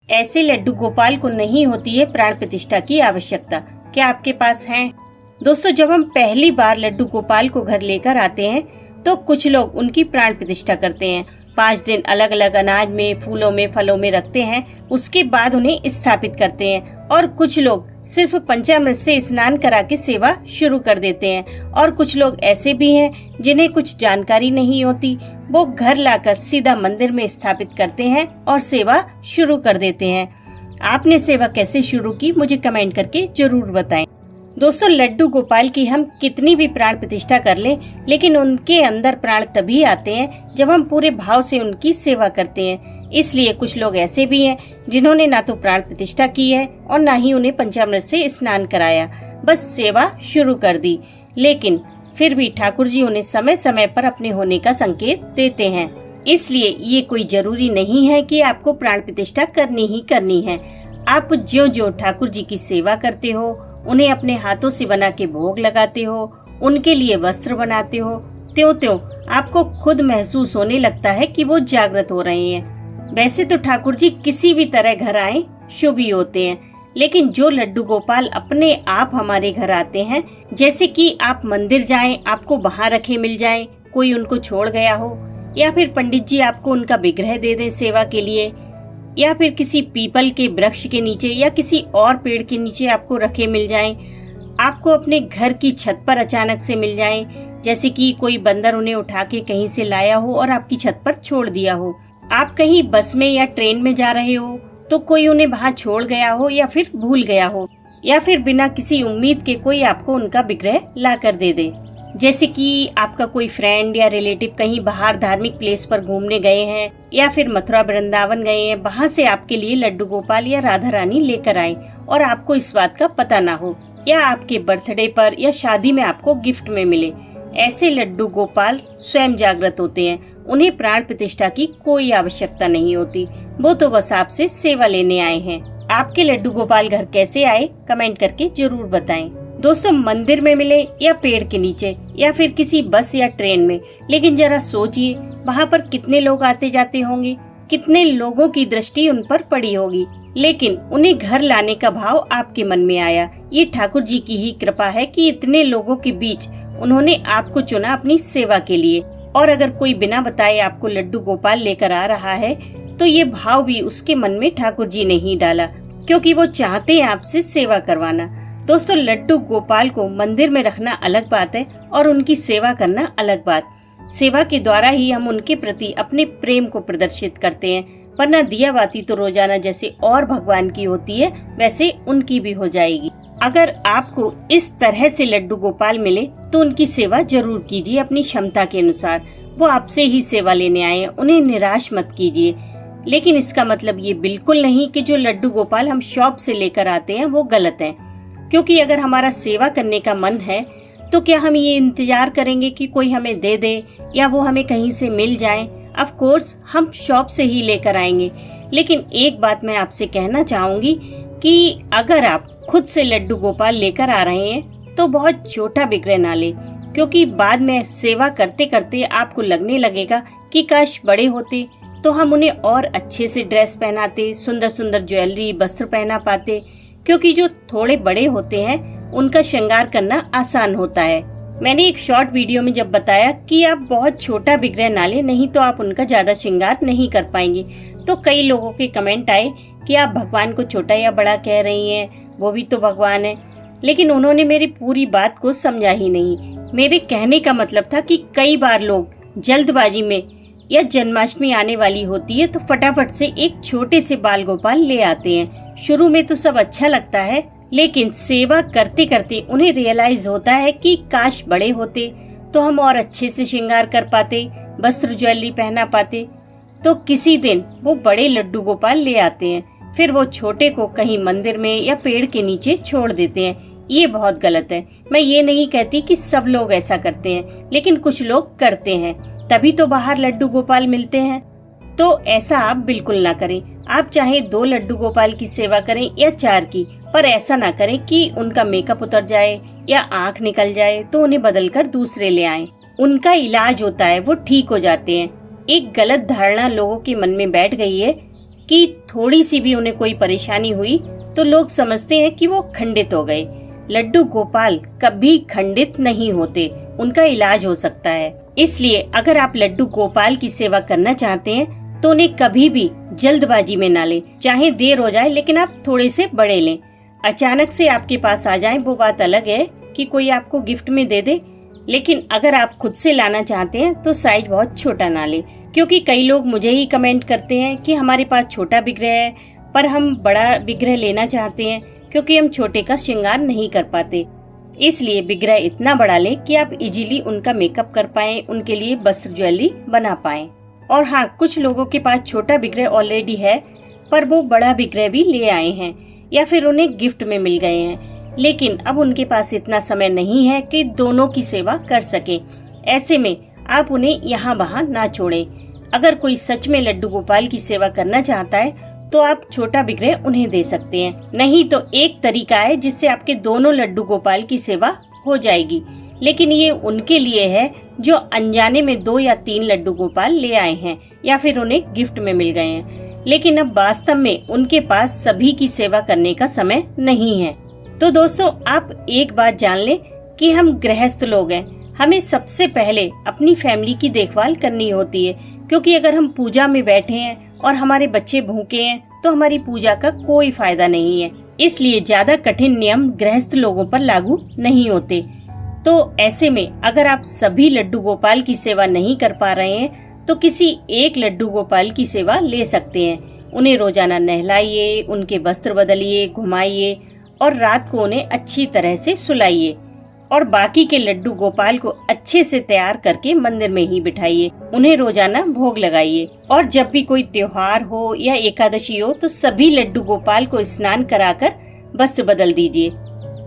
ऐसे लड्डू गोपाल को नहीं होती है प्राण प्रतिष्ठा की आवश्यकता। क्या आपके पास है? दोस्तों, जब हम पहली बार लड्डू गोपाल को घर लेकर आते हैं तो कुछ लोग उनकी प्राण प्रतिष्ठा करते हैं। 5 दिन अलग अलग अनाज में, फूलों में, फलों में रखते हैं। उसके बाद उन्हें स्थापित करते हैं। और कुछ लोग सिर्फ पंचामृत से स्नान करा के सेवा शुरू कर देते हैं। और कुछ लोग ऐसे भी हैं जिन्हें कुछ जानकारी नहीं होती, वो घर लाकर सीधा मंदिर में स्थापित करते हैं और सेवा शुरू कर देते हैं। आपने सेवा कैसे शुरू की, मुझे कमेंट करके जरूर बताएं। दोस्तों, लड्डू गोपाल की हम कितनी भी प्राण प्रतिष्ठा कर लें, लेकिन उनके अंदर प्राण तभी आते हैं जब हम पूरे भाव से उनकी सेवा करते हैं। इसलिए कुछ लोग ऐसे भी हैं जिन्होंने ना तो प्राण प्रतिष्ठा की है और ना ही उन्हें पंचामृत से स्नान कराया, बस सेवा शुरू कर दी। लेकिन फिर भी ठाकुर जी उन्हें समय समय पर अपने होने का संकेत देते हैं। इसलिए ये कोई जरूरी नहीं है कि आपको प्राण प्रतिष्ठा करनी ही करनी है। आप ज्यों ठाकुर जी की सेवा करते हो, उन्हें अपने हाथों से बना के भोग लगाते हो, उनके लिए वस्त्र बनाते हो, त्यों आपको खुद महसूस होने लगता है कि वो जागृत हो रहे हैं। वैसे तो ठाकुर जी किसी भी तरह घर आए शुभ ही होते हैं, लेकिन जो लड्डू गोपाल अपने आप हमारे घर आते हैं, जैसे कि आप मंदिर जाएं, आपको वहाँ रखे मिल जाएं, कोई उनको छोड़ गया हो, या फिर पंडित जी आपको उनका विग्रह दे दें सेवा के लिए, या फिर किसी पीपल के वृक्ष के नीचे या किसी और पेड़ के नीचे आपको रखे मिल जाएं, आपको अपने घर की छत पर अचानक से मिल जाएं, जैसे कि कोई बंदर उन्हें उठा के कहीं से लाया हो और आपकी छत पर छोड़ दिया हो। आप कहीं बस में या ट्रेन में जा रहे हो तो कोई उन्हें वहाँ छोड़ गया हो या फिर भूल गया हो, या फिर बिना किसी उम्मीद के कोई आपको उनका विग्रह ला कर दे दे। जैसे कि आपका कोई फ्रेंड या रिलेटिव कहीं बाहर धार्मिक प्लेस पर घूमने गए हैं या फिर मथुरा वृंदावन गए हैं, वहाँ से आपके लिए लड्डू गोपाल या राधा रानी लेकर आए और आपको इस बात का पता ना हो, या आपके बर्थडे पर या शादी में आपको गिफ्ट में मिले। ऐसे लड्डू गोपाल स्वयं जागृत होते हैं। उन्हें प्राण प्रतिष्ठा की कोई आवश्यकता नहीं होती, वो तो बस आपसे सेवा लेने आए हैं। आपके लड्डू गोपाल घर कैसे आए, कमेंट करके जरूर बताएं। दोस्तों, मंदिर में मिले या पेड़ के नीचे या फिर किसी बस या ट्रेन में, लेकिन जरा सोचिए वहाँ पर कितने लोग आते जाते होंगे, कितने लोगों की दृष्टि उन पर पड़ी होगी, लेकिन उन्हें घर लाने का भाव आपके मन में आया। ये ठाकुर जी की ही कृपा है कि इतने लोगों के बीच उन्होंने आपको चुना अपनी सेवा के लिए। और अगर कोई बिना बताए आपको लड्डू गोपाल लेकर आ रहा है तो ये भाव भी उसके मन में ठाकुर जी ने ही डाला, क्योंकि वो चाहते हैं आपसे सेवा करवाना। दोस्तों, लड्डू गोपाल को मंदिर में रखना अलग बात है और उनकी सेवा करना अलग बात। सेवा के द्वारा ही हम उनके प्रति अपने प्रेम को प्रदर्शित करते हैं, वरना दिया बाती तो रोजाना जैसे और भगवान की होती है वैसे उनकी भी हो जाएगी। अगर आपको इस तरह से लड्डू गोपाल मिले तो उनकी सेवा जरूर कीजिए अपनी क्षमता के अनुसार। वो आपसे ही सेवा लेने आए हैं, उन्हें निराश मत कीजिए। लेकिन इसका मतलब ये बिल्कुल नहीं कि जो लड्डू गोपाल हम शॉप से लेकर आते हैं वो गलत है, क्योंकि अगर हमारा सेवा करने का मन है तो क्या हम ये इंतजार करेंगे कि कोई हमें दे दे या वो हमें कहीं से मिल जाए? ऑफ कोर्स हम शॉप से ही लेकर आएंगे। लेकिन एक बात मैं आपसे कहना चाहूंगी कि अगर आप खुद से लड्डू गोपाल लेकर आ रहे हैं तो बहुत छोटा विग्रह ना ले, क्योंकि बाद में सेवा करते करते आपको लगने लगेगा कि काश बड़े होते तो हम उन्हें और अच्छे से ड्रेस पहनाते, सुंदर सुंदर ज्वेलरी वस्त्र पहना पाते, क्योंकि जो थोड़े बड़े होते हैं उनका श्रृंगार करना आसान होता है। मैंने एक शॉर्ट वीडियो में जब बताया कि आप बहुत छोटा विग्रह ना लें, नहीं तो आप उनका ज्यादा श्रृंगार नहीं कर पाएंगे, तो कई लोगों के कमेंट आए कि आप भगवान को छोटा या बड़ा कह रही हैं, वो भी तो भगवान है। लेकिन उन्होंने मेरी पूरी बात को समझा ही नहीं। मेरे कहने का मतलब था कि कई बार लोग जल्दबाजी में या जन्माष्टमी आने वाली होती है तो फटाफट से एक छोटे से बाल गोपाल ले आते हैं। शुरू में तो सब अच्छा लगता है, लेकिन सेवा करते करते उन्हें रियलाइज होता है कि काश बड़े होते तो हम और अच्छे से श्रृंगार कर पाते, वस्त्र ज्वेलरी पहना पाते। तो किसी दिन वो बड़े लड्डू गोपाल ले आते हैं, फिर वो छोटे को कहीं मंदिर में या पेड़ के नीचे छोड़ देते हैं। ये बहुत गलत है। मैं ये नहीं कहती कि सब लोग ऐसा करते हैं, लेकिन कुछ लोग करते हैं, तभी तो बाहर लड्डू गोपाल मिलते हैं। तो ऐसा आप बिल्कुल ना करें। आप चाहे 2 लड्डू गोपाल की सेवा करें या 4 की, पर ऐसा ना करें कि उनका मेकअप उतर जाए या आँख निकल जाए तो उन्हें बदलकर दूसरे ले आएं। उनका इलाज होता है, वो ठीक हो जाते हैं। एक गलत धारणा लोगों के मन में बैठ गई है कि थोड़ी सी भी उन्हें कोई परेशानी हुई तो लोग समझते हैं कि वो खंडित हो गए। लड्डू गोपाल कभी खंडित नहीं होते, उनका इलाज हो सकता है। इसलिए अगर आप लड्डू गोपाल की सेवा करना चाहते हैं तो उन्हें कभी भी जल्दबाजी में ना लें। चाहे देर हो जाए लेकिन आप थोड़े से बड़े लें। अचानक से आपके पास आ जाए वो बात अलग है कि कोई आपको गिफ्ट में दे दे, लेकिन अगर आप खुद से लाना चाहते हैं तो साइज बहुत छोटा ना ले। क्योंकि कई लोग मुझे ही कमेंट करते हैं कि हमारे पास छोटा विग्रह है पर हम बड़ा विग्रह लेना चाहते हैं क्योंकि हम छोटे का श्रृंगार नहीं कर पाते। इसलिए विग्रह इतना बड़ा लें कि आप इजीली उनका मेकअप कर पाएं, उनके लिए वस्त्र ज्वेलरी बना पाएं। और हाँ, कुछ लोगों के पास छोटा विग्रह ऑलरेडी है पर वो बड़ा विग्रह भी ले आए हैं या फिर उन्हें गिफ्ट में मिल गए हैं, लेकिन अब उनके पास इतना समय नहीं है कि दोनों की सेवा कर सके। ऐसे में आप उन्हें यहाँ वहाँ ना छोड़ें। अगर कोई सच में लड्डू गोपाल की सेवा करना चाहता है तो आप छोटा विग्रह उन्हें दे सकते हैं। नहीं तो एक तरीका है जिससे आपके दोनों लड्डू गोपाल की सेवा हो जाएगी, लेकिन ये उनके लिए है जो अनजाने में 2 या 3 लड्डू गोपाल ले आए हैं या फिर उन्हें गिफ्ट में मिल गए हैं, लेकिन अब वास्तव में उनके पास सभी की सेवा करने का समय नहीं है। तो दोस्तों, आप एक बात जान लें कि हम गृहस्थ लोग हैं, हमें सबसे पहले अपनी फैमिली की देखभाल करनी होती है। क्योंकि अगर हम पूजा में बैठे हैं और हमारे बच्चे भूखे हैं तो हमारी पूजा का कोई फायदा नहीं है। इसलिए ज्यादा कठिन नियम गृहस्थ लोगों पर लागू नहीं होते। तो ऐसे में अगर आप सभी लड्डू गोपाल की सेवा नहीं कर पा रहे हैं तो किसी एक लड्डू गोपाल की सेवा ले सकते हैं। उन्हें रोजाना नहलाइए, उनके वस्त्र बदलिए, घुमाइए और रात को उन्हें अच्छी तरह से सुलाइए और बाकी के लड्डू गोपाल को अच्छे से तैयार करके मंदिर में ही बिठाइए। उन्हें रोजाना भोग लगाइए और जब भी कोई त्योहार हो या एकादशी हो तो सभी लड्डू गोपाल को स्नान कराकर वस्त्र बदल दीजिए।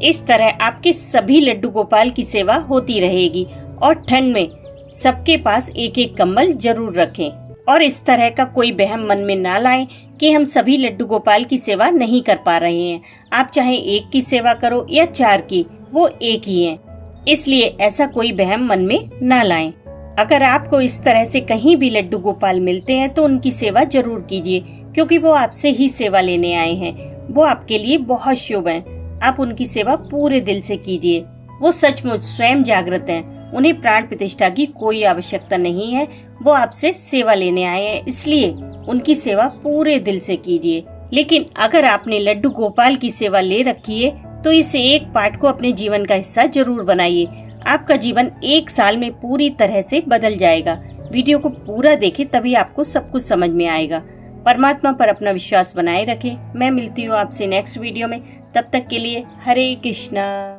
इस तरह आपके सभी लड्डू गोपाल की सेवा होती रहेगी। और ठंड में सबके पास एक एक कंबल जरूर रखें और इस तरह का कोई वहम मन में ना लाएं कि हम सभी लड्डू गोपाल की सेवा नहीं कर पा रहे हैं। आप चाहे एक की सेवा करो या 4 की, वो एक ही हैं। इसलिए ऐसा कोई वहम मन में ना लाएं। अगर आपको इस तरह से कहीं भी लड्डू गोपाल मिलते हैं तो उनकी सेवा जरूर कीजिए, क्योंकि वो आपसे ही सेवा लेने आए हैं। वो आपके लिए बहुत शुभ हैं। आप उनकी सेवा पूरे दिल से कीजिए। वो सचमुच स्वयं जागृत हैं, उन्हें प्राण प्रतिष्ठा की कोई आवश्यकता नहीं है। वो आपसे सेवा लेने आए हैं, इसलिए उनकी सेवा पूरे दिल से कीजिए। लेकिन अगर आपने लड्डू गोपाल की सेवा ले रखी है तो इस एक पाठ को अपने जीवन का हिस्सा जरूर बनाइए। आपका जीवन 1 साल में पूरी तरह से बदल जाएगा। वीडियो को पूरा देखें, तभी आपको सब कुछ समझ में आएगा। परमात्मा पर अपना विश्वास बनाए रखें। मैं मिलती हूँ आपसे नेक्स्ट वीडियो में। तब तक के लिए हरे कृष्णा।